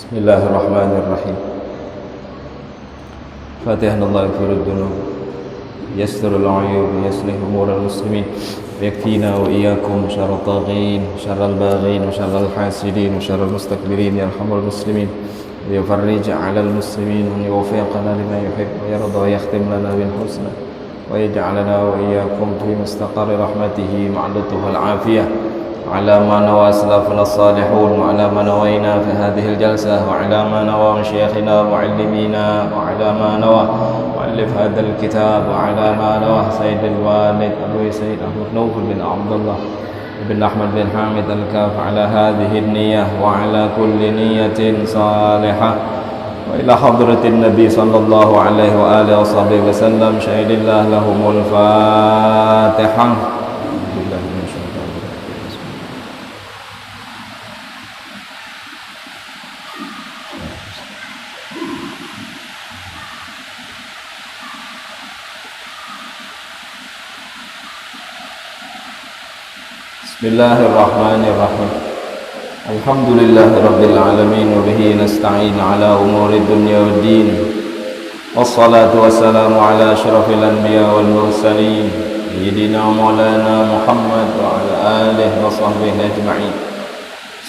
بسم الله الرحمن الرحيم. فاتحنا الله يغفر الذنوب يستر العيوب يصلح أمور المسلمين ويكفينا وإياكم شر الطاغين شر الباغين وشر الحاسدين وشر المستكبرين يرحم المسلمين ويفرج على المسلمين ويوفقنا لما يحب ويرضى ويختم لنا بالحسنى ويجعلنا وإياكم في مستقر رحمته مع اللطف والعافية على ما نوى أسلافنا الصالحون وعلى ما نوينا في هذه الجلسة وعلى ما نوى مشايخنا ومعلمينا وعلى ما نوى مؤلف هذا الكتاب وعلى ما نوى سيد الوالد أبو سيد أحمد نوفل بن عبد الله بن أحمد بن حامد الكاف على هذه النية وعلى كل نية صالحة وإلى حضرة النبي صلى الله عليه وآله وصحبه وسلم شهد الله لهم الفاتحة. Bismillahirrahmanirrahim. Alhamdulillahirabbil alamin wa bihi nasta'in ala umuri dunya waddin. Wassalatu wassalamu ala asyrafil anbiya wal mursalin sayyidina maulana Muhammad wa ala alihi wa sahbihi ajma'in.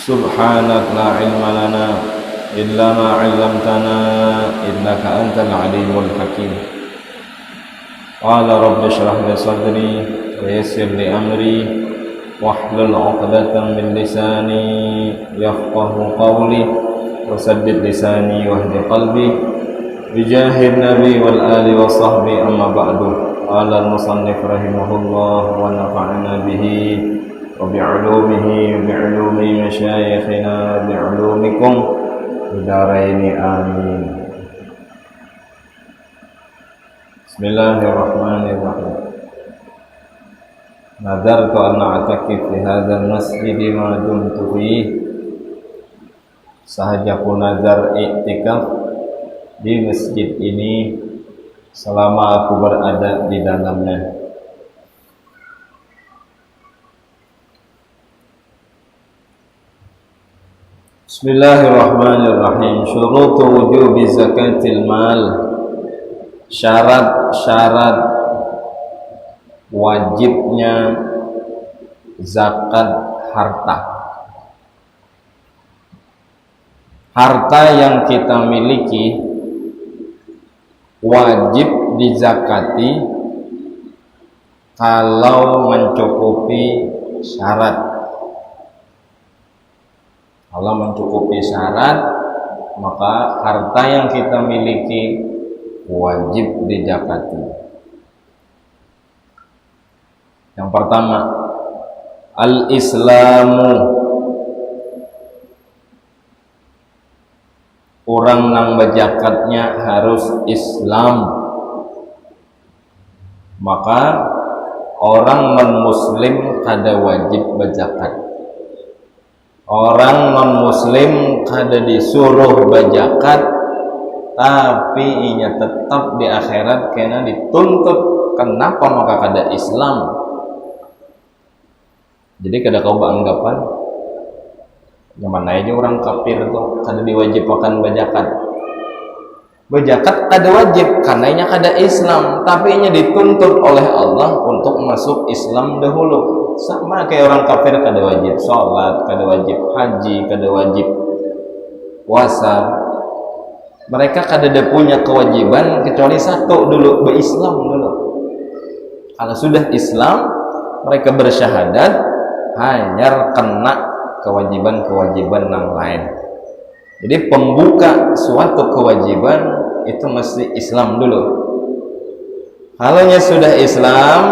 Subhanak la ilma lana illa ma 'allamtana innaka antal alimul hakim. Qala rabbi shrah li sadri wa yassir li amri wahlul 'uqdatam min lisani yafqahu qawli wasaddid lisani wahdi qalbi bijahid nabi wal ali wa sahbi amma ba'du. Qala al-musannif rahimahullah wa nafa'ana bihi wa bi'ulumihi wa bi'ulumi masyayikhina bi'ulumikum bidaraini amin. Bismillahirrahmanirrahim. Nadartu an a'takif fi hadzal masjid ma dumtu fihi. Sahajaku nazar i'tikaf di masjid ini selama aku berada di dalamnya. Bismillahirrahmanirrahim. Syurutu wujubi zakatil mal. Syarat-syarat wajibnya zakat harta. Harta yang kita miliki wajib dizakati kalau mencukupi syarat. Kalau mencukupi syarat, maka harta yang kita miliki wajib dizakati. Yang pertama, al-islamu. Orang nang bajakatnya harus Islam. Maka orang non-muslim kada wajib bajakat. Orang non-muslim kada disuruh bajakat, tapi inya tetap di akhirat kena dituntut. Kenapa maka kada Islam? Jadi kada kau beranggapan zaman aja orang kafir tuh kada diwajibkan bajakat. Bajakat kada wajib karena inya kada Islam, tapi inya dituntut oleh Allah untuk masuk Islam dahulu. Sama kayak orang kafir kada wajib sholat, kada wajib haji, kada wajib puasa. Mereka kada ada punya kewajiban kecuali satu dulu, berislam dulu. Kalau sudah Islam, mereka bersyahadat, hanya kena kewajiban-kewajiban yang lain. Jadi pembuka suatu kewajiban itu mesti Islam dulu. Kalau sudah Islam,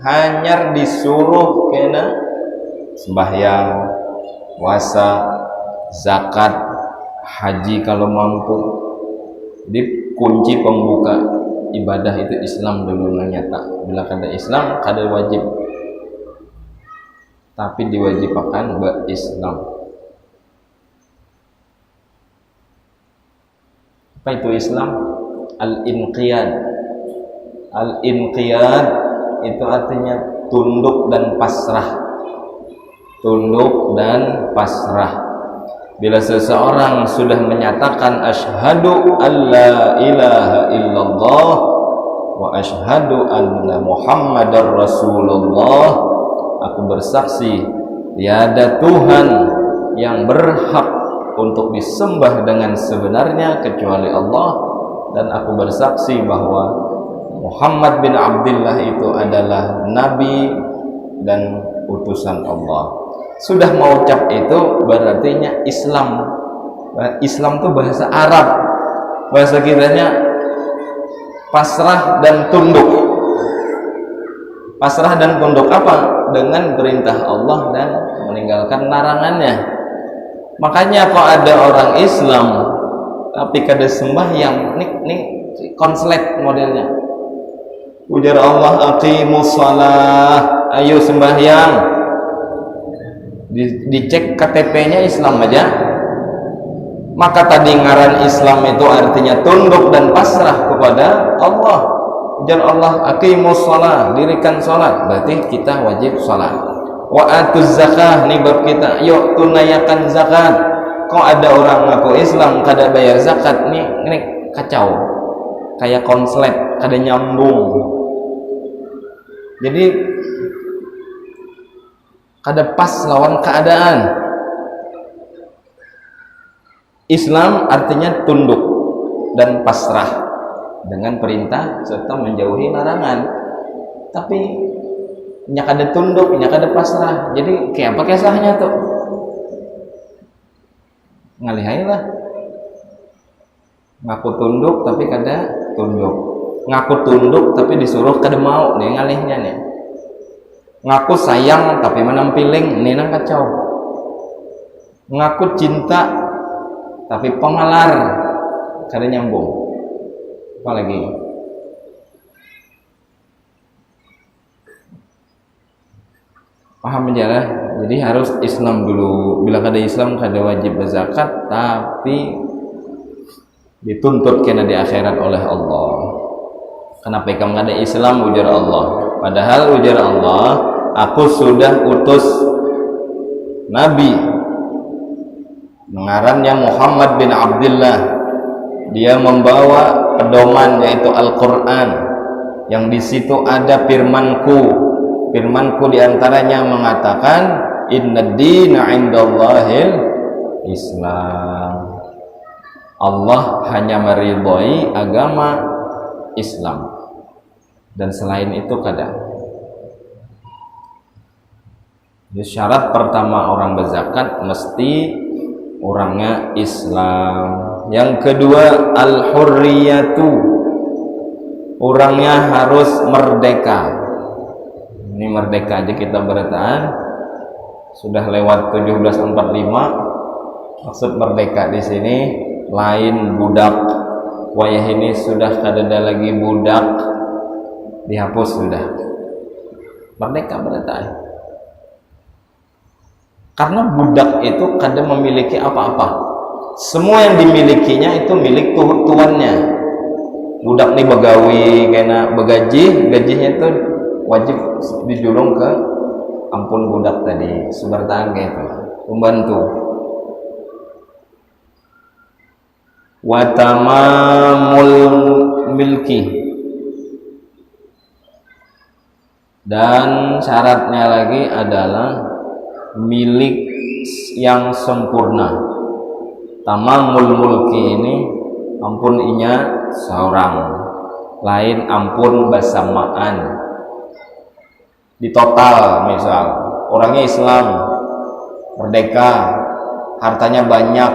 hanya disuruh kena sembahyang, puasa, zakat, haji kalau mampu. Jadi kunci pembuka ibadah itu Islam dulu nyata. Bila kada Islam, kada wajib. Tapi diwajibkan berislam. Apa itu Islam? Al-inqiyad. Al-inqiyad itu artinya tunduk dan pasrah. Tunduk dan pasrah. Bila seseorang sudah menyatakan asyhadu alla ilaha illallah wa asyhadu anna muhammadar rasulullah, aku bersaksi tiada Tuhan yang berhak untuk disembah dengan sebenarnya kecuali Allah, dan aku bersaksi bahwa Muhammad bin Abdullah itu adalah nabi dan utusan Allah. Sudah mengucap itu berartinya Islam. Islam itu bahasa Arab, bahasa kitanya pasrah dan tunduk. Pasrah dan tunduk apa? Dengan perintah Allah dan meninggalkan larangannya. Makanya kalau ada orang Islam tapi kada sembahyang, nih konslet modelnya. Ujar Allah, aqimus shalah, ayo sembahyang. Dicek KTP-nya Islam aja. Maka tadi ngaran Islam itu artinya tunduk dan pasrah kepada Allah. Ujar Allah, aqimus shalah, dirikan salat, berarti kita wajib salat. Wa atuz zakah, nih bab kita, yuk tunaikan zakat. Kok ada orang ngaku Islam kada bayar zakat, nih kacau. Kayak konslet, kada nyambung. Jadi kada pas lawan keadaan. Islam artinya tunduk dan pasrah dengan perintah serta menjauhi larangan. Tapi nya kada tunduk, nya kada pasrah. Jadi kayak apa kisahnya tuh? Ngalihai lah. Ngaku tunduk tapi kada tunduk. Ngaku tunduk tapi disuruh kada mau, nih ngalihnya nih. Ngaku sayang tapi menampiling, nih nang kacau. Ngaku cinta tapi pengalar, kada nyambung. Apalagi paham aja lah. Jadi harus Islam dulu. Bila kada Islam kada wajib berzakat, tapi dituntut kena di akhirat oleh Allah. Kenapa kamu kada Islam? Ujar Allah. Padahal ujar Allah, aku sudah utus Nabi ngarannya Muhammad bin Abdullah. Dia membawa pedoman yaitu Al-Quran, yang di situ ada firmanku. Firmanku diantaranya mengatakan inna dina indallahil Islam. Allah hanya meridhoi agama Islam, dan selain itu kada. Jadi syarat pertama orang berzakat mesti orangnya Islam. Yang kedua al-hurriyatu, orangnya harus merdeka. Ini merdeka aja kita bertahan sudah lewat 1745. Maksud merdeka di sini lain budak. Wayah ini sudah kada ada lagi budak, dihapus sudah. Merdeka bertahan. Karena budak itu kada memiliki apa-apa. Semua yang dimilikinya itu milik tuannya. Budak nih begawi kena begaji, gajinya itu wajib dijulung ke ampun budak tadi, sebertahan kayak itu, pembantu. Wa tamamul milki, dan syaratnya lagi adalah milik yang sempurna. Tamamul mulki ini ampun inya seorang, lain ampun bersamaan. Di total misal orangnya Islam, merdeka, hartanya banyak.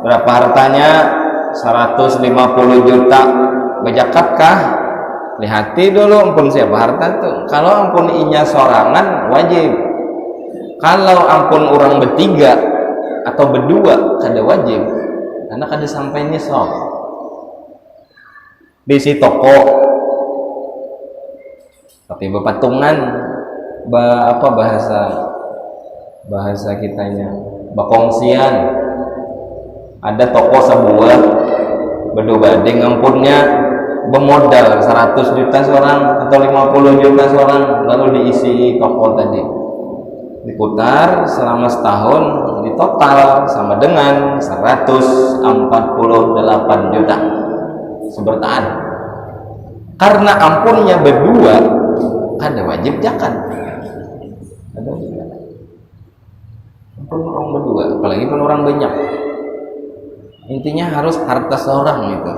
Berapa hartanya? 150 juta. Bejakatkah? Lihati dulu ampun siapa harta tuh. Kalau ampun inya sorangan wajib. Kalau ampun orang bertiga atau berdua kada wajib, karena kada sampai nisab. Bisi toko tapi bepatungan, apa bahasa kitanya, bakongsian. Ada toko sebuah bedobading ampunnya bermodal 100 juta seorang atau 50 juta seorang, lalu diisi toko tadi, diputar selama setahun, di total sama dengan 148 juta sebertaan. Karena ampunnya berdua kada wajib zakat. Ampun orang berdua, apalagi kalau orang banyak. Intinya harus harta seorang itu.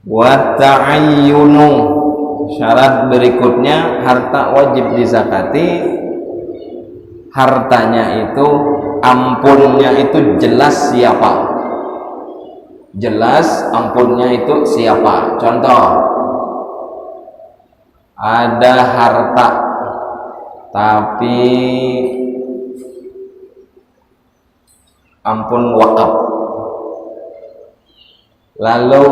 Wa ta'ayyunu, syarat berikutnya harta wajib dizakati, hartanya itu ampunnya itu jelas siapa, jelas ampunnya itu siapa. Contoh, ada harta tapi ampun wakaf, lalu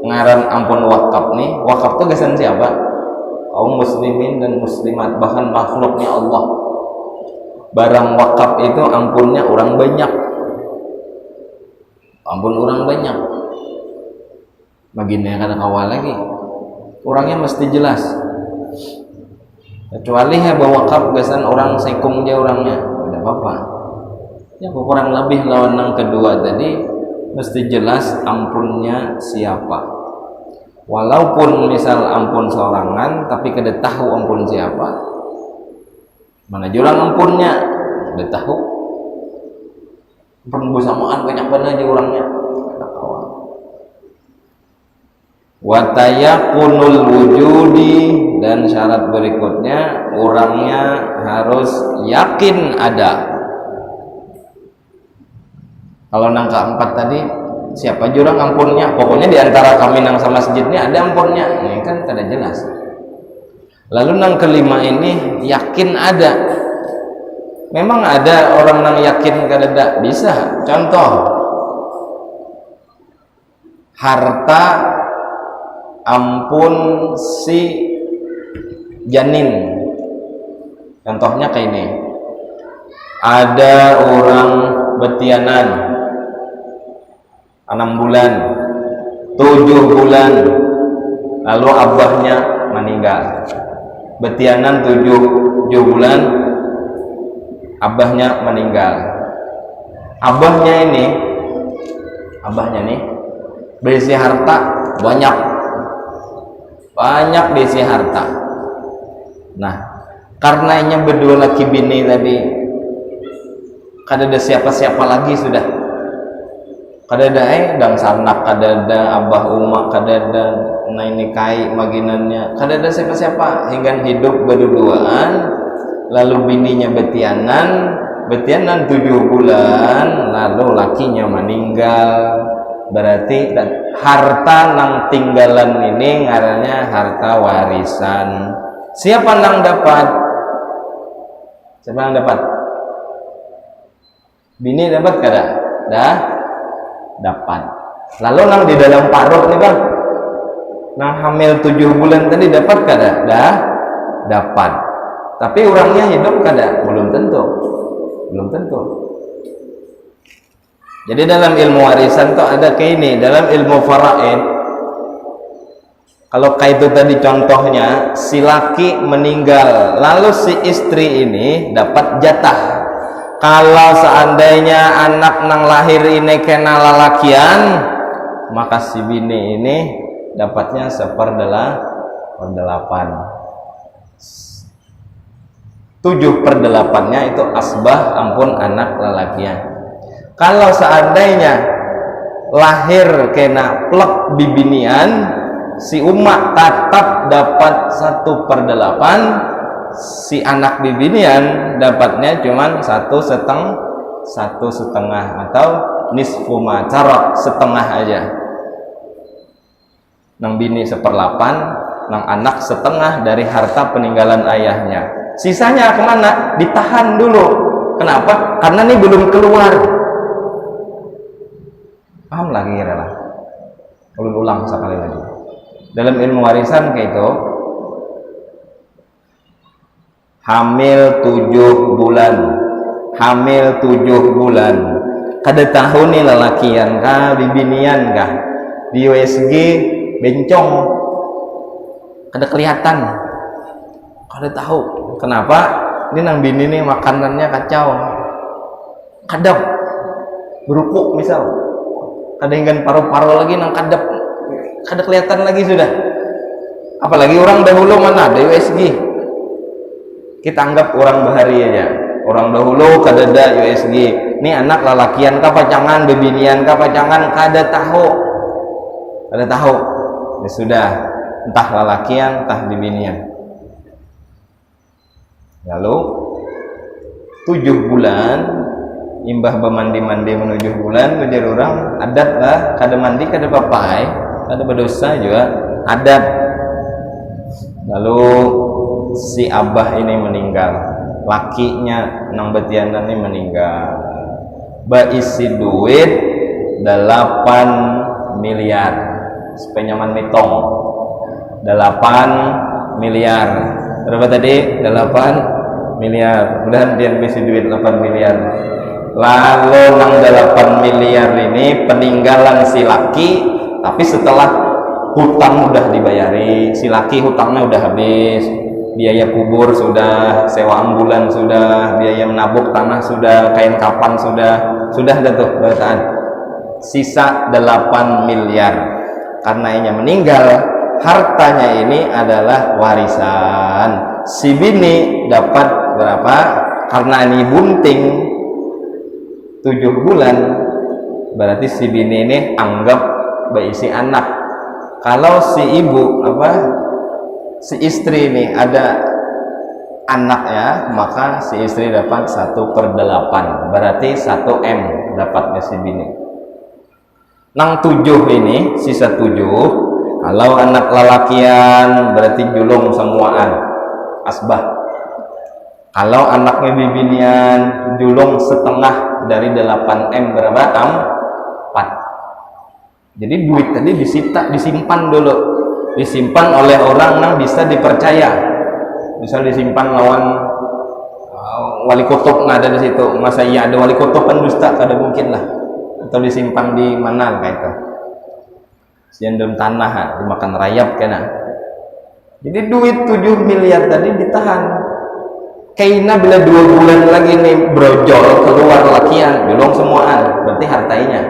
ngaran ampun wakaf nih, wakaf itu gasan siapa? Kaum muslimin dan muslimat, bahkan makhluknya Allah. Barang wakaf itu ampunnya orang banyak, ampun orang banyak. Begini kada kawal lagi, orangnya mesti jelas. Kecuali ya bawa wakaf gasan orang sekung aja orangnya, tidak apa-apa. Ya kurang lebih lawan yang kedua tadi mesti jelas ampunnya siapa. Walaupun misal ampun seorangan tapi kada tahu ampun siapa, mana jurang ampunnya kada tahu. Ampun bersamaan banyak benar aja orangnya. Wa tayaqqunul wujudi, dan syarat berikutnya orangnya harus yakin ada. Kalau nang keempat tadi siapa jurang ampunnya, pokoknya diantara kami nang sama masjidnya ada ampunnya, ini kan tidak jelas. Lalu nang kelima ini yakin ada. Memang ada orang nang yakin kada bisa. Contoh, harta ampun si janin. Contohnya kayak ini, ada orang betianan 6 bulan, 7 bulan, lalu abahnya meninggal. Betianan 7 bulan, abahnya meninggal. Abahnya nih berisi harta banyak berisi harta. Nah, karenanya berdua laki bini tadi, kada ada siapa-siapa lagi sudah. Kada ada dang sanak, kada ada abah umak, kada ada naini kai maginannya, kada ada siapa-siapa, hingga hidup berduaan. Lalu bininya betianan 7 bulan, lalu lakinya meninggal. Berarti harta nang tinggalan ini ngarannya harta warisan. Siapa nang dapat? Siapa nang dapat? Bini dapat kada? Dapat. Lalu nang di dalam parut nih bang, nang hamil 7 bulan tadi dapat kada? Dapat. Tapi orangnya hidup kada? Belum tentu. Jadi dalam ilmu warisan tuh ada kayak ini, dalam ilmu faraid. Kalau kayak itu tadi contohnya, si laki meninggal, lalu si istri ini dapat jatah. Kalau seandainya anak nang lahir ini kena lalakian, maka si bini ini dapatnya 1/8. 7/8-nya itu asbah ampun anak lalakian. Kalau seandainya lahir kena plek bibinian, si umat tetap dapat 1/8. Si anak bibinian dapatnya cuman 1/2 atau nisfu ma tarak, setengah aja. Nang bini 1/8, nang anak 1/2 dari harta peninggalan ayahnya. Sisanya kemana? Ditahan dulu. Kenapa? Karena ini belum keluar. Paham lagi kira-kira? Ulang sekali lagi. Dalam ilmu warisan kayak itu, hamil 7 bulan, kada tahu nih lelakian kah bibinian kah, di USG bencong, kada kelihatan, kada tahu. Kenapa? ini nang bini nih makanannya kacau, kadap berukuk misal, ada yang paru-paru lagi nang kadap, kada kelihatan lagi sudah. Apalagi orang dahulu mana ada USG, kita anggap orang bahari aja, orang dahulu kada ada USG. Ini anak lalakian kah pacangan, bebinian kah pacangan, kada tahu, ya sudah, entah lalakian entah bebinian. Lalu 7 bulan imbah bermandi-mandi menuju bulan kejar orang adat lah, kada mandi kada papai, kada berdosa juga adat. Lalu si abah ini meninggal, lakinya nang betianan ini meninggal, baisi duit 8 miliar sepenyaman mitong 8 miliar. Berapa tadi? 8 miliar. Mudahan dia bisi duit 8 miliar. Lalu nang 8 miliar ini peninggalan si laki, tapi setelah hutang udah dibayari, si laki hutangnya udah habis, biaya kubur sudah, sewa ambulan sudah, biaya menabuk tanah sudah, kain kapan sudah ada tuh bacaan. Sisa 8 miliar. Karena ia meninggal, hartanya ini adalah warisan. Si bini dapat berapa? Karena ini bunting 7 bulan, berarti si bini ini anggap berisi anak. Kalau si ibu si istri ini ada anak ya, maka si istri dapat 1/8, berarti 1 M dapatnya si bini. Nang 7 ini, sisa 7. Kalau anak lalakian berarti julung semuaan, asbah. Kalau anaknya bibinian, julung setengah dari 8 M berapa? 4. Jadi duit tadi disimpan dulu, disimpan oleh orang yang bisa dipercaya. Misal disimpan lawan wali kutub nggak ada di situ, masa iya ada wali kutub kan dusta, kada mungkin lah. Atau disimpan di mana kayak itu, siandum tanah dimakan rayap kena. Jadi duit 7 miliar tadi ditahan. Kaina bila 2 bulan lagi nih brojol keluar lakian, julung semuaan, berarti hartanya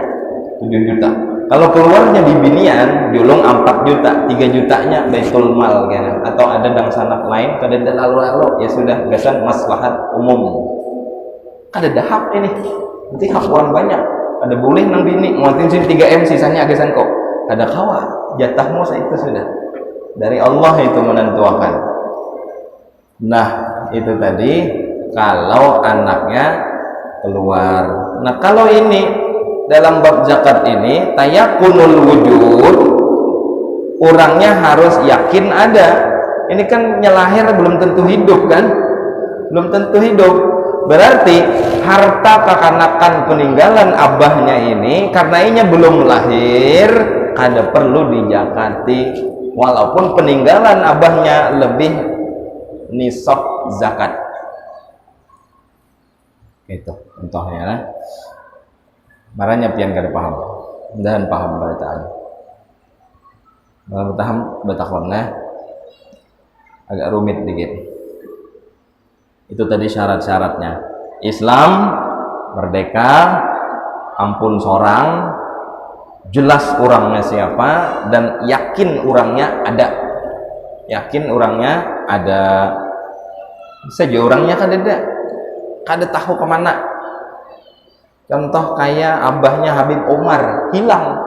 7 juta. Kalau keluarnya di binian, julung 4 juta, 3 jutanya baitul mal kena. Atau ada dang sanak lain, kada lalu-lalu, ya sudah gasan maslahat umum. Kada ada hak ini, nanti hak orang banyak. Ada boleh nang bini, nguatin sini 3 M, sisanya agasan kok. Ada kawa, jatahmu itu sudah dari Allah itu menentukan. Nah itu tadi kalau anaknya keluar. Nah kalau ini dalam bab zakat ini tayakunul wujud, orangnya harus yakin ada. Ini kan nyelahir belum tentu hidup kan, belum tentu hidup. Berarti harta kekanakan peninggalan abahnya ini karena inya belum lahir, kada perlu dijakati walaupun peninggalan abahnya lebih nisab zakat. Itu contohnya lah. Marahnya pian kada paham dan paham beritaan. Kalau paham betakonnya agak rumit dikit. Itu tadi syarat-syaratnya. Islam, merdeka, ampun sorang, jelas orangnya siapa, dan yakin orangnya ada. Yakin orangnya ada. Bisa aja orangnya kada tahu kemana. Contoh kayak abahnya Habib Umar hilang.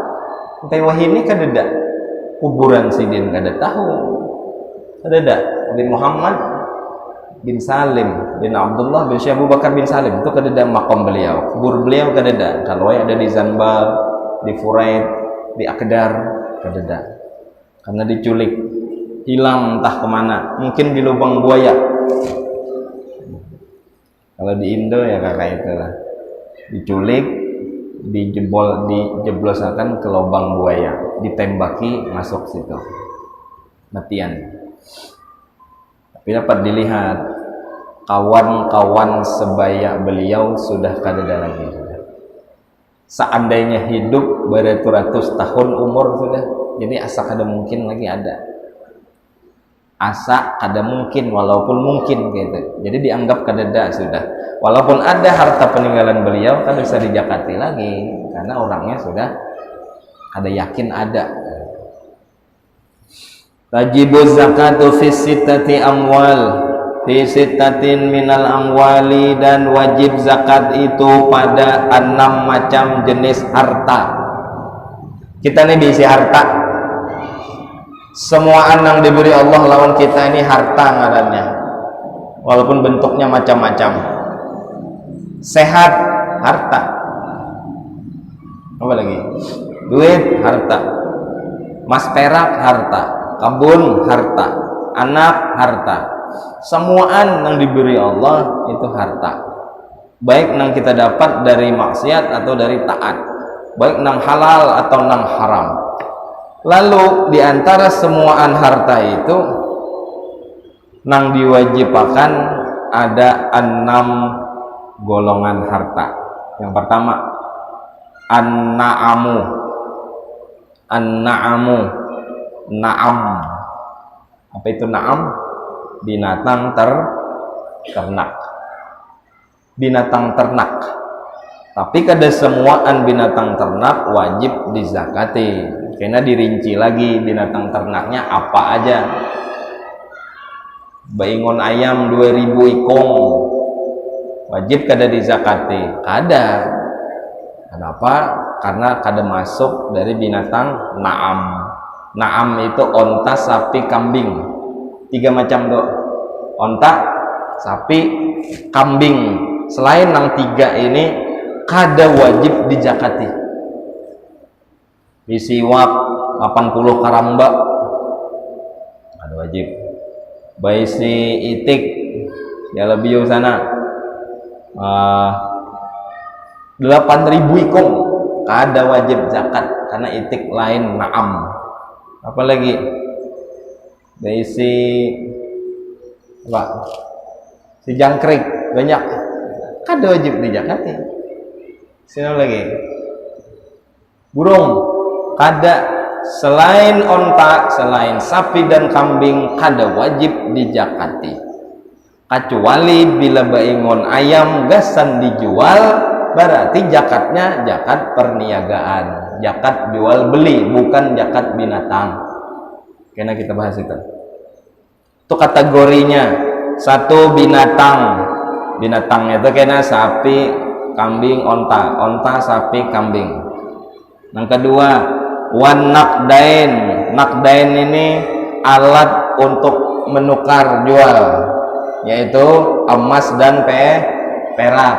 Sampai wahini kada ada. Kuburan sidin kada tahu. Kada ada. Habib Muhammad bin Salim bin Abdullah bin Syekh Abu Bakar bin Salim itu kada ada makam beliau. Kubur beliau kada ada. Kalau ada di Zanbar, di Furaid, di Akedar, kada ada. Karena diculik, hilang entah kemana. Mungkin di lubang buaya. Kalau di Indo ya kakak itulah. Diculik, dijeblosakan ke lubang buaya, ditembaki masuk situ, matian. Tapi dapat dilihat kawan-kawan sebaya beliau sudah kada ada lagi. Seandainya hidup beratus-ratus tahun umur sudah, jadi asa kada mungkin lagi ada. asa kada mungkin walaupun mungkin gitu. Jadi dianggap kadada sudah. Walaupun ada harta peninggalan beliau kan bisa dijakati lagi karena orangnya sudah ada yakin ada. Tajibuz zakatu fi sittati amwal, fi sittatin minal amwali, dan wajib zakat itu pada 6 macam jenis harta. Kita ini diisi harta. Semua yang diberi Allah lawan kita ini harta ngarannya. Walaupun bentuknya macam-macam. Sehat, harta. Apa lagi? Duit, harta. Mas perak, harta. Kebun, harta. Anak, harta. Semuaan yang diberi Allah itu harta. Baik yang kita dapat dari maksiat atau dari taat. Baik yang halal atau yang haram. Lalu diantara semuaan harta itu yang diwajibkan ada 6 golongan harta. Yang pertama, an-na'amu. An-na'amu, na'am. Apa itu na'am? Binatang ternak. Binatang ternak. Tapi kada semuaan binatang ternak wajib dizakati. Karena dirinci lagi binatang ternaknya apa aja. Baingon ayam 2000 ikong wajib kada dizakati? Kada. Kenapa? Karena kada masuk dari binatang na'am. Na'am itu onta, sapi, kambing. 3 macam tuh. Onta, sapi, kambing. Selain yang 3 ini kada wajib dizakati. Bisiwak 80 karamba kada wajib. Baisi itik ya lebih sana 8.000 ikong kada wajib zakat karena itik lain na'am. Apalagi baisi apa? Si jangkrik banyak kada wajib dizakati. Sini lagi burung kada. Selain onta, selain sapi dan kambing kada wajib dijakati. Kecuali bila baingon ayam gasan dijual, berarti jakatnya jakat perniagaan, jakat jual beli, bukan jakat binatang. Karena kita bahas itu. Itu kategorinya. 1 binatang. Binatang itu kena sapi, kambing, onta. Onta, sapi, kambing. Yang kedua, wan nakdain. Nakdain ini alat untuk menukar jual, yaitu emas dan perak.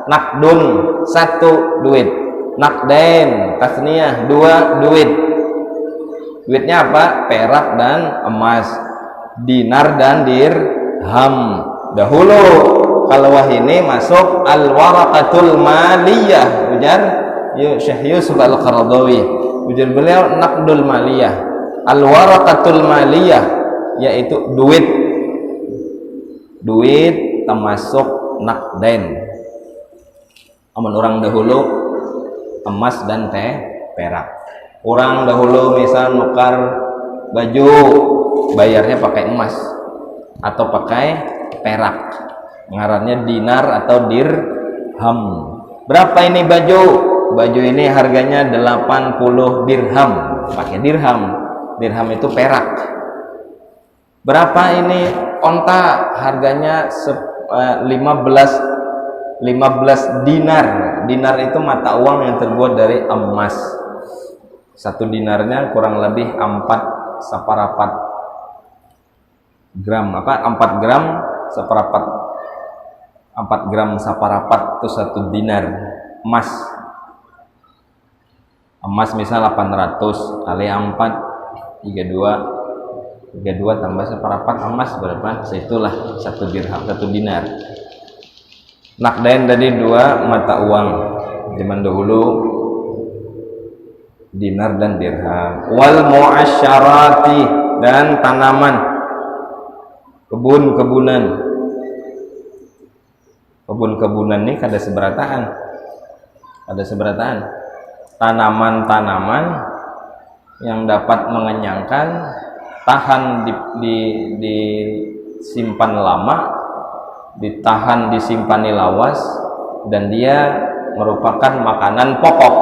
Nakdun 1 duit, nakdain tasniyah 2 duit. Duitnya apa? Perak dan emas, dinar dan dirham. Dahulu kalau wahini masuk al-waraqatul maliyah, ujar Syekh Yusuf Al-Qaradawi. Ujar beliau nakdul maliyah, al-waraqatul maliyah, yaitu duit termasuk nakdain. Amun orang dahulu emas dan perak. Orang dahulu misal nukar baju bayarnya pakai emas atau pakai perak, ngarannya dinar atau dirham. Berapa ini baju? Baju ini harganya 80 dirham, pakai dirham. Dirham itu perak. Berapa ini onta? Harganya 15 dinar. Dinar itu mata uang yang terbuat dari emas. 1 dinarnya kurang lebih 4 seperempat gram. 4 gram seperempat. 4 gram seperempat itu 1 dinar emas. Emas misal 800 kali 4 32 tambah seperempat emas berapa? Seitulah 1 dirham, 1 dinar. Nakdain tadi 2 mata uang zaman dahulu, dinar dan dirham. Wal muasyarati, dan tanaman, kebun-kebunan. Kebun-kebunan ini kada seberataan. Tanaman-tanaman yang dapat mengenyangkan tahan disimpan lama, ditahan disimpan lawas, dan dia merupakan makanan pokok.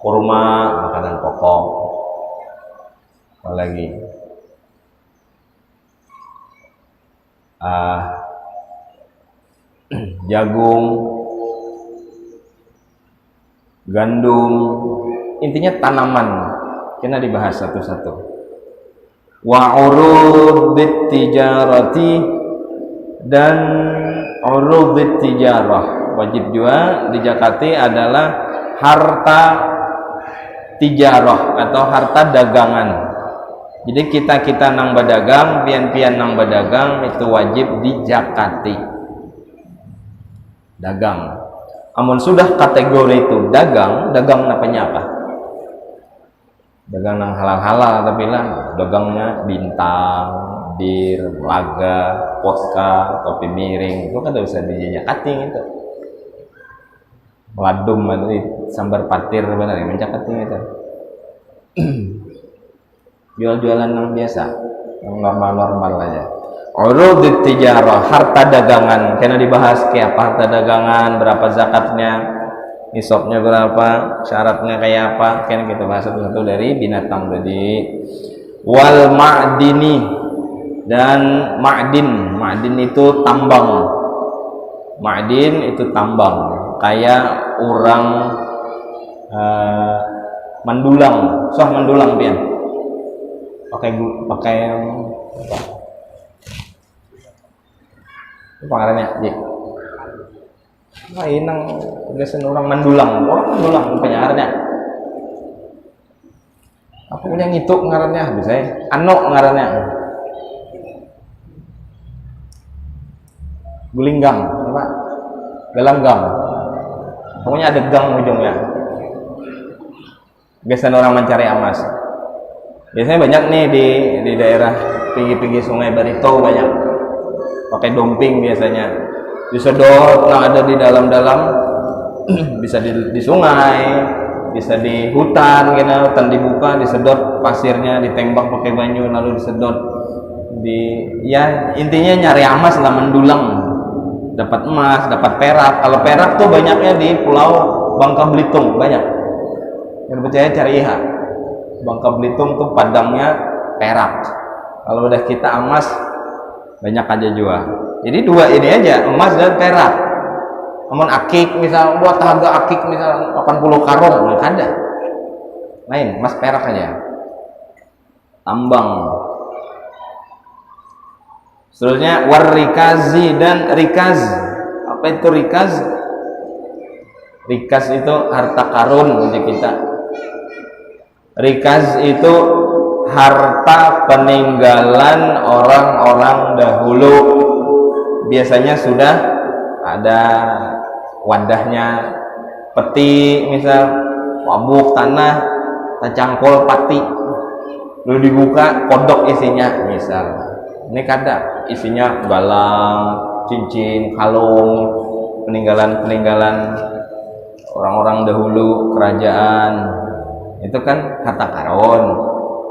Kurma makanan pokok. Apalagi jagung, gandum, intinya tanaman. Kena dibahas satu-satu. Wa urudit tijarati, dan urudit tijarah wajib juga dijakati adalah harta tijarah atau harta dagangan. Jadi kita nang berdagang, pian-pian nang berdagang itu wajib dijakati. Dagang. Amun sudah kategori itu dagang napanya apa? Dagang nang halal-halal, tapi lah dagangnya bintang, bir, laga, vodka, kopi miring, itu kan tidak usah dijakati itu. Meladum itu sambar patir benar ya, menjakati itu. Jual-jualan yang biasa, yang normal-normal aja. Urudit tijarah, harta dagangan. Kena dibahas kayak apa harta dagangan, berapa zakatnya, nisabnya berapa, syaratnya kayak apa. Kena kita bahas satu-satu dari binatang tadi. Wal ma'dini, dan ma'din itu tambang. Ma'din itu tambang, kayak orang mendulang, soh mendulang pian. Pakai apa? Itu pengarannya, Ji. Nah, inang biasa orang mendulang penyarannya. Apa punya ngituk ngarannya, bisa ya? Ano ngarannya. Gulinggang, apa? Dalam gang. Pokoknya ada gang ujungnya. Biasa orang mencari emas. Biasanya banyak nih di daerah pinggir-pinggir sungai Barito banyak. Pakai domping biasanya. Disedot, nah ada di dalam-dalam, bisa di sungai, bisa di hutan, hutan dibuka, disedot pasirnya, ditembak pakai banyu, lalu disedot. Ya intinya nyari emas lah, mendulang. Dapat emas, dapat perak. Kalau perak tuh banyaknya di Pulau Bangka Belitung, banyak. Yang percaya cari IHA. Bangka Belitung tuh padangnya perak. Kalau udah kita emas, banyak aja jual. Jadi dua ini aja, emas dan perak. Namun akik misal, buat harga akik misal 80 karung, nggak ada. Lain, emas perak aja. Tambang. Seterusnya warrikazi, dan rikaz. Apa itu rikaz? Rikaz itu harta karun untuk kita. Rikaz itu harta peninggalan orang-orang dahulu. Biasanya sudah ada wadahnya, peti misal, wabuk tanah, tacangkol pati, lalu dibuka kodok isinya misal. Ini kada isinya galang, cincin, kalung, peninggalan orang-orang dahulu, kerajaan. Itu kan harta karun.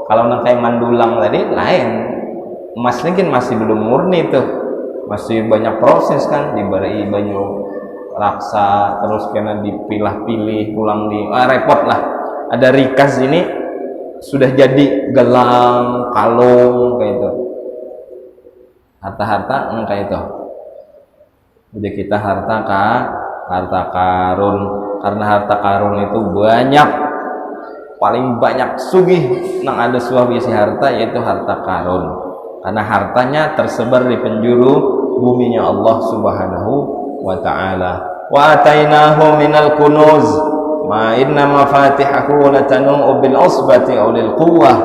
Kalau nanti mandulang tadi lain, emasnya kan masih belum murni tuh, masih banyak proses kan, diberi banyu raksa, terus kena dipilah-pilih, pulang repot lah. Ada rikas ini sudah jadi gelang, kalung kayak itu, harta-harta kayak itu. Jadi kita harta karun, karena harta karun itu banyak. Paling banyak sugih nang ada suah isi harta yaitu harta karun, karena hartanya tersebar di penjuru buminya Allah Subhanahu wa ta'ala. Wa atainahu minal kunuz ma inna mafatihahu latanu bil usbati ulil quwwah.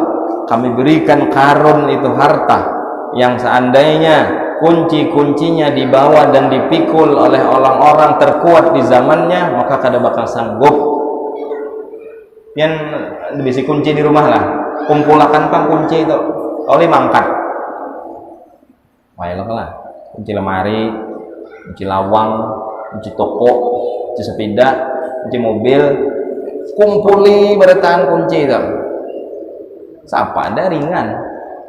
Kami berikan karun itu harta yang seandainya kunci-kuncinya dibawa dan dipikul oleh orang-orang terkuat di zamannya, maka kada bakal sanggup. Yang bisa kunci di rumah lah, kumpulakan kan kunci itu, oleh mangkat, wae lah, kunci lemari, kunci lawang, kunci toko, kunci sepeda, kunci mobil, kumpuli bertahan kunci itu. Siapa ada ringan,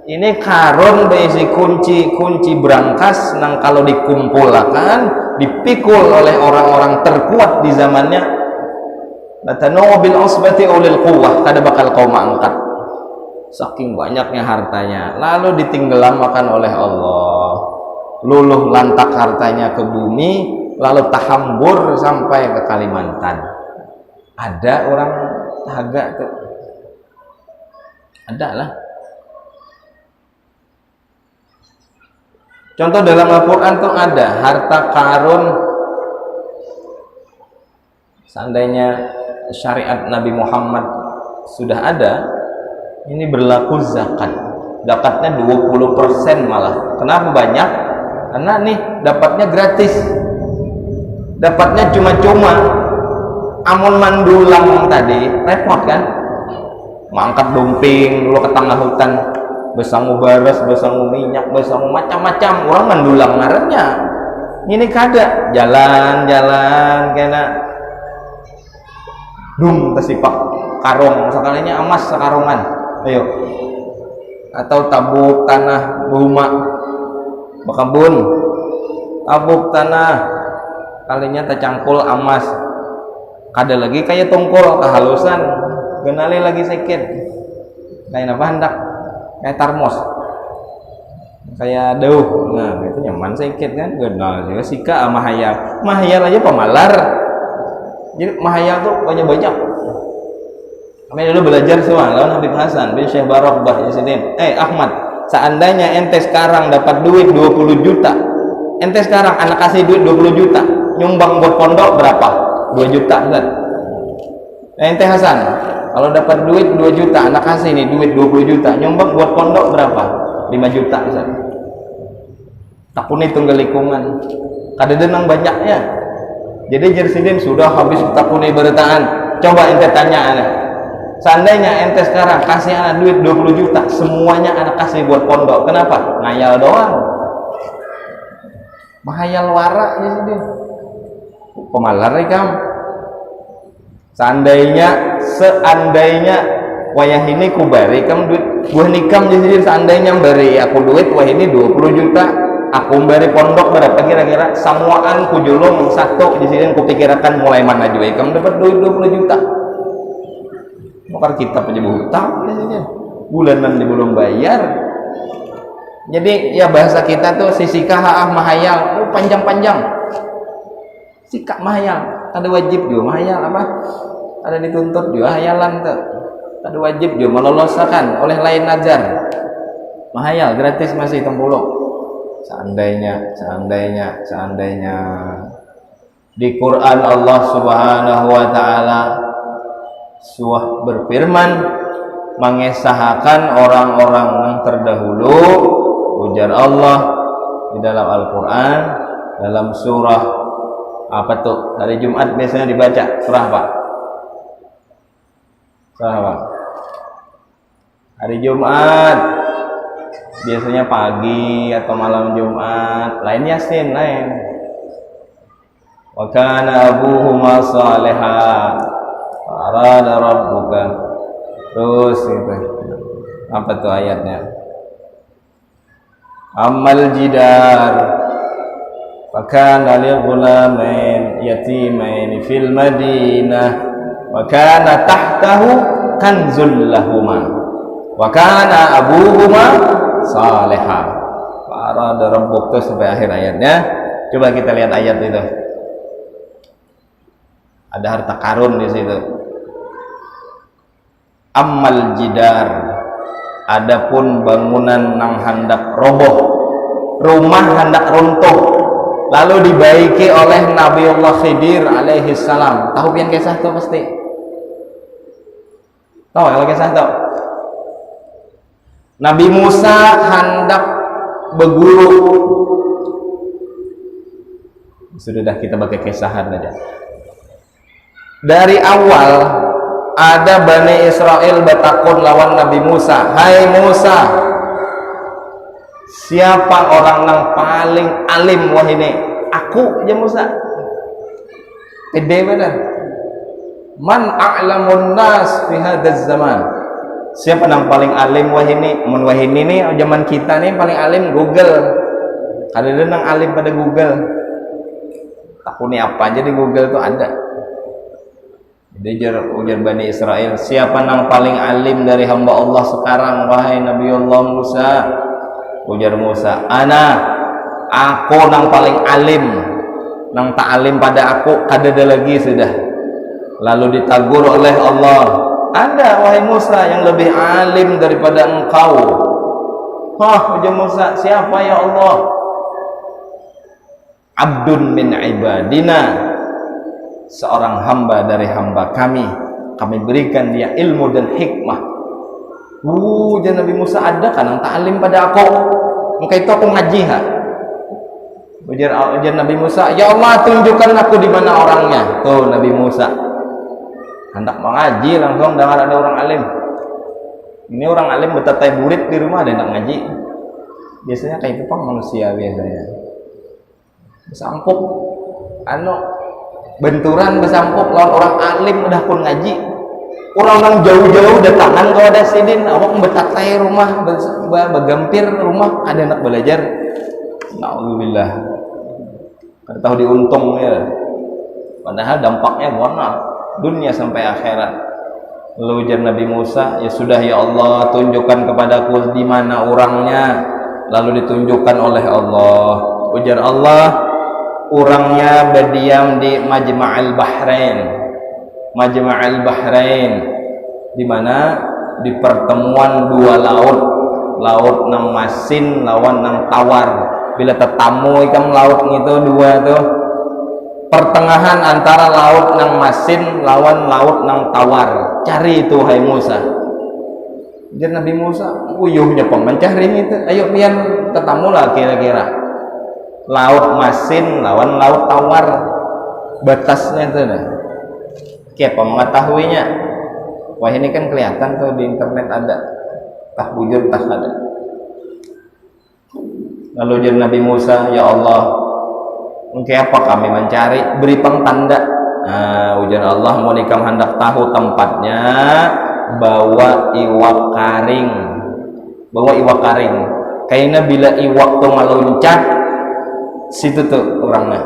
Ini karun berisi kunci berangkas nang kalau dikumpulkan dipikul oleh orang-orang terkuat di zamannya, latanu bil usbati ulil quwwah, kada bakal kau angkat saking banyaknya hartanya, lalu ditenggelamkan oleh Allah, luluh lantak hartanya ke bumi, lalu tahambur sampai ke Kalimantan. Ada orang agak tuh, ada lah. Contoh dalam Al-Quran tuh ada harta karun. Seandainya syariat Nabi Muhammad sudah ada, ini berlaku zakat. Zakatnya 20% malah. Kenapa banyak? Karena nih dapatnya gratis. Dapatnya cuma-cuma. Amun mandulang tadi repot kan? Mangkat dumping dulu ke tengah hutan, besangu baras, besangu minyak, besangu macam-macam, orang mandulang ngarannya. Ini kada jalan-jalan kena dung tesipak karung, sekalinya emas sekarungan, ayo, atau tabuk tanah rumah bekabun, tabuk tanah kalinya tercangkul emas, kada lagi kayak tongkol kehalusan, genali lagi sedikit kayak apa hendak kayak termos, kayak dauh, nah itu nyaman sedikit kan, genal juga sika mahayal aja pemalar. Jadi mahayal tuh banyak-banyak. Kami dulu belajar semua lawan Habib Hasan bin Syekh Barokbah Yasidin. Ahmad, seandainya ente sekarang dapat duit 20 juta, ente sekarang anak kasih duit 20 juta, nyumbang buat pondok berapa? 2 juta kan? Ente Hasan, kalau dapat duit 2 juta, anak kasih nih duit 20 juta, nyumbang buat pondok berapa? 5 juta kan? Tak pun hitung kelikungan, kada denang banyaknya. Jadi Jersidin sudah habis takuni beritaan. Coba ente tanya anak, seandainya ente sekarang kasih anak duit 20 juta, semuanya anak kasih buat pondok, kenapa? Ngayal doang, mahayal warak Jersidin, pemalar ikam. Seandainya wayah ini ku beri kam duit buah nikam, Jersidin, seandainya beri aku duit wah ini 20 juta, aku beri pondok berapa kira-kira, samuaan ku julung satu di sini, ku pikirkan mulai mana juga kamu dapat duit 20 juta. Maka kita punya hutang di sini, bulanan di belum bayar. Jadi ya bahasa kita tuh sisikah mahayal, panjang-panjang. Sikap mahayal, ada wajib juga mahayal apa? Ada dituntut juga hayalan tuh. Ada wajib juga meloloskan oleh lain ajar. Mahayal gratis masih tempuluk. Seandainya di Quran Allah Subhanahu wa taala suah berfirman mengesahkan orang-orang yang terdahulu, ujar Allah di dalam Al-Quran dalam surah apa tuh, hari Jumat biasanya dibaca surah apa? Surah apa? Hari Jumat biasanya pagi atau malam Jumat, lain Yasin lain. Wa kana abuhuma salihan arada rabbuka, terus itu apa tuh ayatnya? Ammal jidar fa kana li ghulamain yatimain fil madinah wa kana tahtahu kanzul lahuma wa kana abuhuma salihah farada rabbuk, tuh sampai akhir ayatnya. Coba kita lihat ayat itu, ada harta karun di situ. Ammal jidar, adapun bangunan nang hendak roboh, rumah hendak runtuh, lalu dibaiki oleh Nabiullah Khidir alaihi salam. Tahu pian kisah tuh pasti tahu kalau kisah tuh. Nabi Musa hendak berguru, sudah kita pakai kisahan aja. Dari awal ada Bani Israel bertakun lawan Nabi Musa, hai Musa, siapa orang yang paling alim wah ini? Aku aja Musa. Pede benar. Man a'lamun nas fi hadzal zaman. Siapa yang paling alim wahini? Mun wahini nih zaman kita nih paling alim Google. Ada nang alim pada Google. Aku nih apa aja di Google tuh ada. Jadi ujar Bani Israel, siapa yang paling alim dari hamba Allah sekarang wahai Nabiullah Musa? Ujar Musa, aku yang paling alim. Nang tak alim pada aku kadada lagi sudah. Lalu ditagur oleh Allah, ada wahai Musa yang lebih alim daripada engkau. Ujar Musa, siapa ya Allah? Abdun min ibadina, seorang hamba dari hamba kami berikan dia ilmu dan hikmah. Ujar Nabi Musa, ada kan yang ta'alim pada aku? Maka itu aku ngaji ha. Ujar Nabi Musa, ya Allah tunjukkan aku di mana orangnya. Tuh Nabi Musa hendak mengaji langsung dengar ada orang alim. Ini orang alim betatai burit di rumah ada hendak ngaji. Biasanya kayak itu manusia biasanya. Besampuk benturan besampuk lawan orang alim udah pun ngaji. Orang jauh-jauh datangan kalau ada sidin awak betatai rumah begampir rumah ada anak belajar. Nauzubillah. Kada tahu diuntung ya. Padahal dampaknya mana? Dunia sampai akhirat. Lalu ujar Nabi Musa, ya sudah ya Allah, tunjukkan kepadaku di mana orangnya. Lalu ditunjukkan oleh Allah. Ujar Allah, orangnya berdiam di Majma'al Bahrain. Majma'al Bahrain di mana? Di pertemuan dua laut. Laut nang masin lawan nang tawar. Bila tetamu ikan laut itu dua tuh, pertengahan antara laut nang masin lawan laut nang tawar. Cari itu hai Musa. Jadi Nabi Musa uyuhnya mencari itu. Ayo pian tetamu lah kira-kira. Laut masin lawan laut tawar. Batasnya itu nah. Siapa mengetahuinya? Wah ini kan kelihatan tuh di internet ada. Tah bujur tah ada. Lalu jadi Nabi Musa, ya Allah, mungkin apa kami mencari? Beri tanda. Ujar Allah, mau nikam hendak tahu tempatnya, bawa iwak karing. Bawa iwak karing. Kayaknya bila iwak tuh ngeluncat, situ tuh orangnya.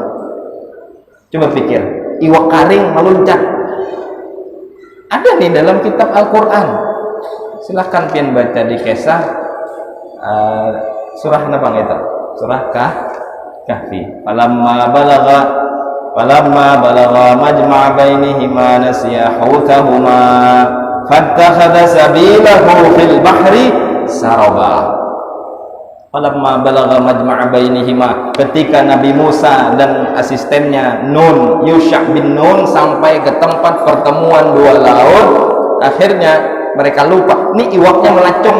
Coba pikir, iwak karing meluncat. Ada nih dalam kitab Al-Quran. Silahkan pian baca di kisah surah apa itu? Surah Kahfi. Falamma balagha majma'a bainihima nasiya hutahuma fattakhadha sabilahu fil bahri saraba. Falamma balagha majma'a bainihima, ketika Nabi Musa dan asistennya Nun, Yusha bin Nun sampai ke tempat pertemuan dua laut, akhirnya mereka lupa. Ini iwaknya melacung.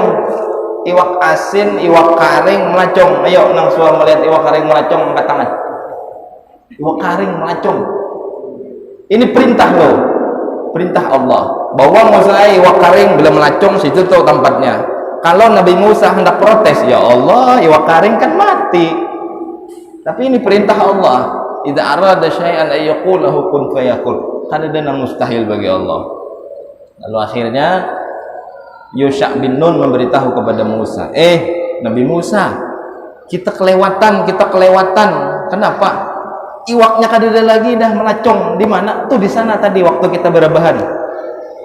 Iwak asin, iwak karing melacung. Ayo nang suara melihat iwak karing melacung angkat tangan. Iwak karing melacung. Ini perintah loh. Perintah Allah. Bawa Musa iwak karing bila melacung situ tuh tempatnya. Kalau Nabi Musa hendak protes, ya Allah, iwak karing kan mati. Tapi ini perintah Allah. Idza arada syai'an ay yaqulahu kun fayakun. Kan ada yang mustahil bagi Allah. Lalu akhirnya Yusha bin Nun memberitahu kepada Musa, Nabi Musa, kita kelewatan. Kenapa? Iwaknya kadada lagi dah melacung. Di mana? Tuh di sana tadi waktu kita berebahan.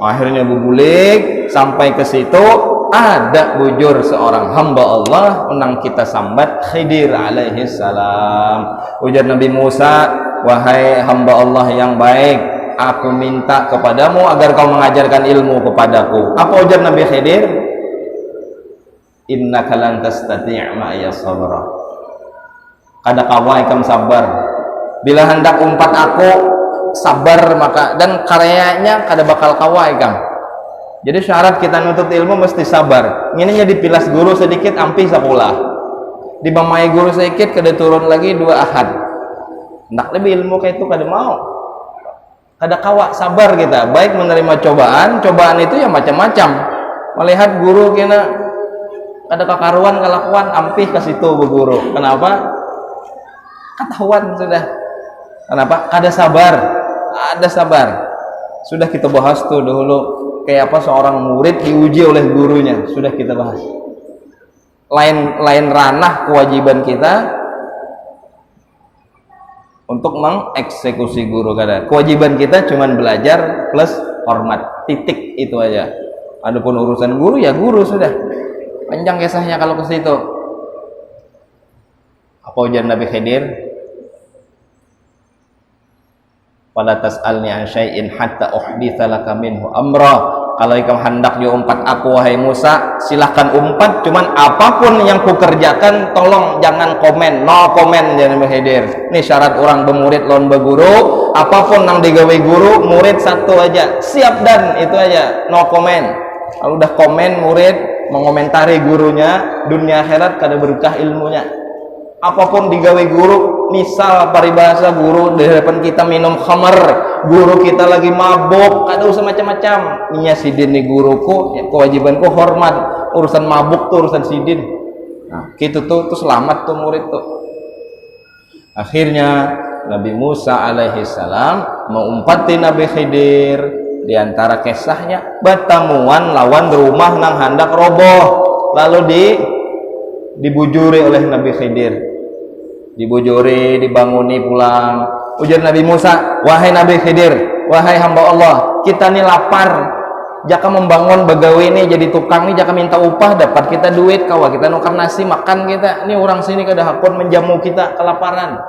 Akhirnya berguling sampai ke situ, ada bujur seorang hamba Allah menang kita sambat, Khidir alaihi salam. Ujar Nabi Musa, wahai hamba Allah yang baik, aku minta kepadamu agar kau mengajarkan ilmu kepadaku. Apa ujar Nabi Khidir? Innaka lan tastati' ma'iya sabra. Kada kawai kam sabar. Bila hendak umpat aku sabar maka, dan karyanya kada bakal kawai kam. Jadi syarat kita nuntut ilmu mesti sabar. Ini dipilas guru sedikit ampi sekolah. Dibamai guru sedikit kada turun lagi 2 ahad. Hendak lebih ilmu kayak itu kada mau. Ada kawak sabar kita, baik menerima cobaan itu ya macam-macam. Melihat guru kena ada kekaruan kelakuan ampih ke situ bu guru. Kenapa? Ketahuan sudah. Kenapa? Ada sabar. Sudah kita bahas tuh dulu kayak apa seorang murid diuji oleh gurunya, sudah kita bahas. Lain ranah kewajiban kita untuk mengeksekusi guru kada. Kewajiban kita cuman belajar plus hormat, titik itu aja. Adapun urusan guru ya guru sudah. Panjang kisahnya kalau ke situ. Apa ujar Nabi Khidir? Fala tas'alni an syai'in hatta uhditsa laka minhu amra. Kalau ikam hendak diumpat aku wahai Musa, silahkan umpat, cuman apapun yang kukerjakan tolong jangan komen, no komen jangan Khidir. Ini syarat orang bermurid lawan berguru, apapun yang digawe guru, murid satu aja, siap dan itu aja, no komen. Kalau udah komen murid mengomentari gurunya, dunia akhirat kada berkah ilmunya. Apapun digawe guru, misal paribahasa guru di depan kita minum khamar, guru kita lagi mabuk, kada usah macam-macam. Nya sidin nih guruku, ya, kewajibanku hormat. Urusan mabuk tuh urusan sidin. Nah, gitu tuh selamat tuh murid tuh. Akhirnya Nabi Musa alaihi salam mengumpati Nabi Khidir. Di antara kisahnya bertemuan lawan rumah nang hendak roboh, lalu dibujuri oleh Nabi Khidir. Dibujuri, dibanguni pulang. Ujar Nabi Musa, wahai Nabi Khidir, wahai hamba Allah, kita nih lapar. Jaka membangun begawi ini jadi tukang nih, jaka minta upah dapat kita duit, kawa kita nukar nasi makan kita. Ini orang sini kada hakun menjamu kita kelaparan.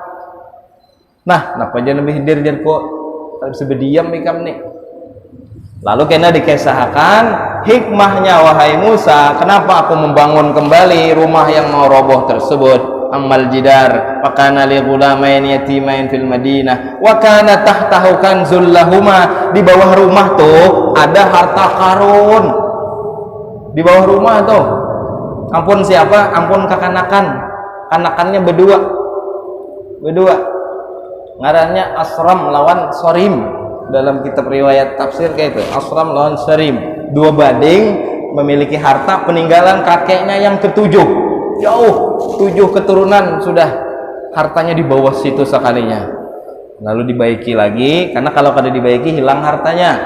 Nah, napa aja Nabi Khidir jadi kok bisa berdiam ikam nih. Lalu kena dikisahkan hikmahnya, wahai Musa, kenapa aku membangun kembali rumah yang mau roboh tersebut. Amal jidar wa kana li ghulamain yatimain fil Madinah wa kana tahtahu kanzul lahuma. Di bawah rumah tuh ada harta karun. Di bawah rumah tuh. Ampun siapa? Ampun kakanakan. Kanakannya berdua. Ngarannya Asram lawan Sorim. Dalam kitab riwayat tafsir kayak itu, Asram lawan Sorim. Dua bading memiliki harta peninggalan kakeknya yang ketujuh. Jauh 7 keturunan sudah hartanya di bawah situ sekalinya. Lalu dibaiki lagi, karena kalau kada dibaiki hilang hartanya.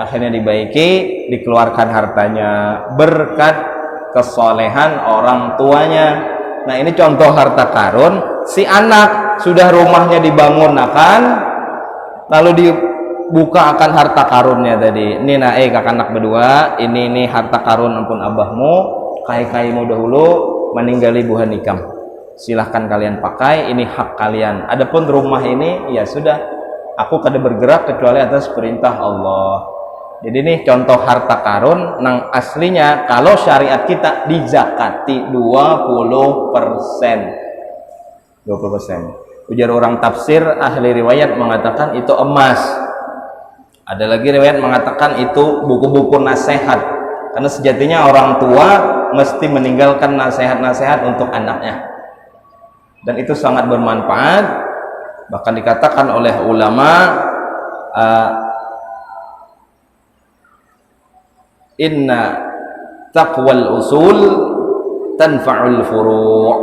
Akhirnya dibaiki, dikeluarkan hartanya berkat kesolehan orang tuanya. Nah, ini contoh harta karun. Si anak sudah rumahnya dibangunakan, lalu dibuka akan harta karunnya tadi. Ini kakak anak berdua, ini harta karun ampun abahmu, kai-kaimu dahulu meninggali buah nikam, silahkan kalian pakai, ini hak kalian. Adapun rumah ini ya sudah, aku kada bergerak kecuali atas perintah Allah. Jadi ini contoh harta karun nang aslinya kalau syariat kita dizakati 20%. Ujar orang tafsir ahli riwayat mengatakan itu emas. Ada lagi riwayat mengatakan itu buku-buku nasihat, karena sejatinya orang tua mesti meninggalkan nasihat-nasihat untuk anaknya, dan itu sangat bermanfaat. Bahkan dikatakan oleh ulama, inna taqwal usul tanfa'ul furu'.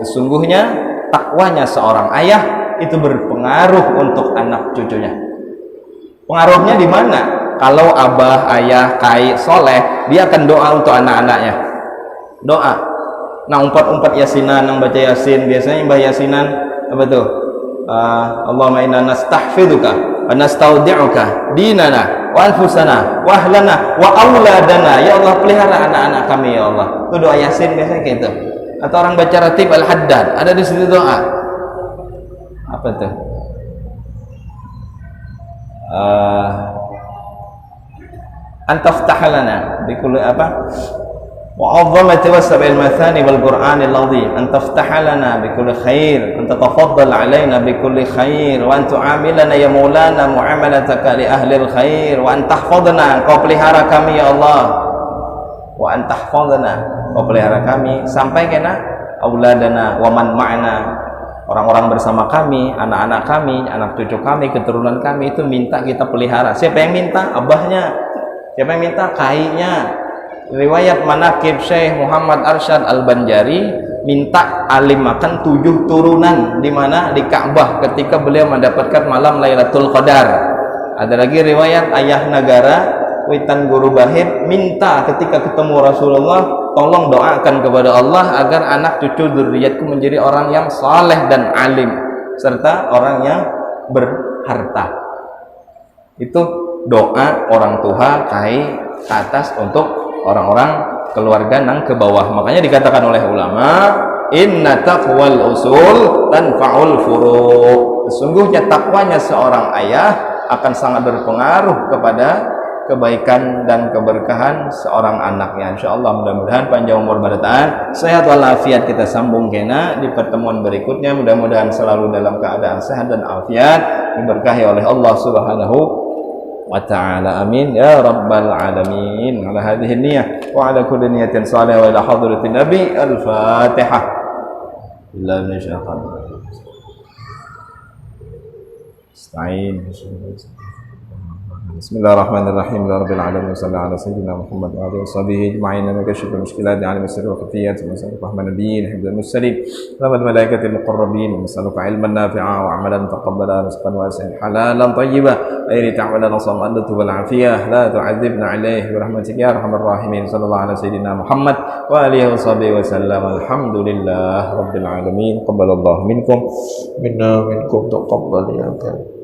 Sesungguhnya takwanya seorang ayah itu berpengaruh untuk anak cucunya. Pengaruhnya di mana? Kalau abah, ayah, kai, soleh, dia akan doa untuk anak-anaknya. Doa. Nah, umpat yasinan, yang baca yasin, biasanya mbah yasinan apa tuh? Allahumma inna nastahfiduka wa nastaudi'uka dinana wa anfusana wa ahlana wa auladana. Ya Allah, pelihara anak-anak kami ya Allah. Itu doa yasin biasanya kayak itu. Atau orang baca ratib al-haddad, ada di situ doa. Apa tuh? Antaftah lana bikulli apa? وعظمت وسبع المثاني والقرآن العظيم أن تفتح لنا بكل خير أن تتفضل علينا بكل خير وأن تعاملنا يا مولانا معاملتك لأهل الخير وأن تحفظنا Engkau pelihara kami ya Allah wa an tahfazna Engkau pelihara kami sampai kena auladana wa man ma'ana orang-orang bersama kami, anak-anak kami, anak cucu kami, keturunan kami itu minta kita pelihara. Siapa yang minta? Abahnya. Siapa yang minta? Kainya. Riwayat manakib Syekh Muhammad Arsyad Al-Banjari minta alim makan 7 turunan di mana di Ka'bah ketika beliau mendapatkan malam Lailatul Qadar. Ada lagi riwayat ayah negara witan guru bahir minta ketika ketemu Rasulullah, tolong doakan kepada Allah agar anak cucu dzurriyyatku menjadi orang yang saleh dan alim serta orang yang berharta. Itu doa orang tua kai ke atas untuk orang-orang keluarga nang ke bawah. Makanya dikatakan oleh ulama, inna taqwal usul tanfa'ul furu'. Sesungguhnya takwanya seorang ayah akan sangat berpengaruh kepada kebaikan dan keberkahan seorang anaknya. Insyaallah mudah-mudahan panjang umur badan, sehat walafiat. Kita sambung kena di pertemuan berikutnya. Mudah-mudahan selalu dalam keadaan sehat dan afiat, diberkahi oleh Allah Subhanahu wa ta'ala. Amin ya rabbal alamin. Ala hadhihi niyyah wa ala kulli niyatin salihah wa ila hadratin nabi. Al-Fatihah. Billahi minasyaitonir rajim. Astagfirullah. Bismillahirrahmanirrahim. Rabbil alamin. Sallallahu ala sayyidina Muhammad wa alihi washabihi ajma'in. Nakashfu al-mushkilat 'ala al-sirri wa khafiyat wa nas'aluka rahman nabiyyin hifdzal mursalin wa malaikatil muqarrabin wa nas'aluka ilman nafi'a wa 'amalan taqabbala rizqan wasi'an halalan thayyiban ayri ta'ala nasam'atu wal 'afiyah la tu'adzibna 'alaihi bi rahmatika ya arhamar rahimin. Sallallahu ala sayyidina Muhammad wa alihi washabihi wasallam. Alhamdulillah rabbil alamin. Qabbalallahu minkum minna minkum taqabbal ya Allah.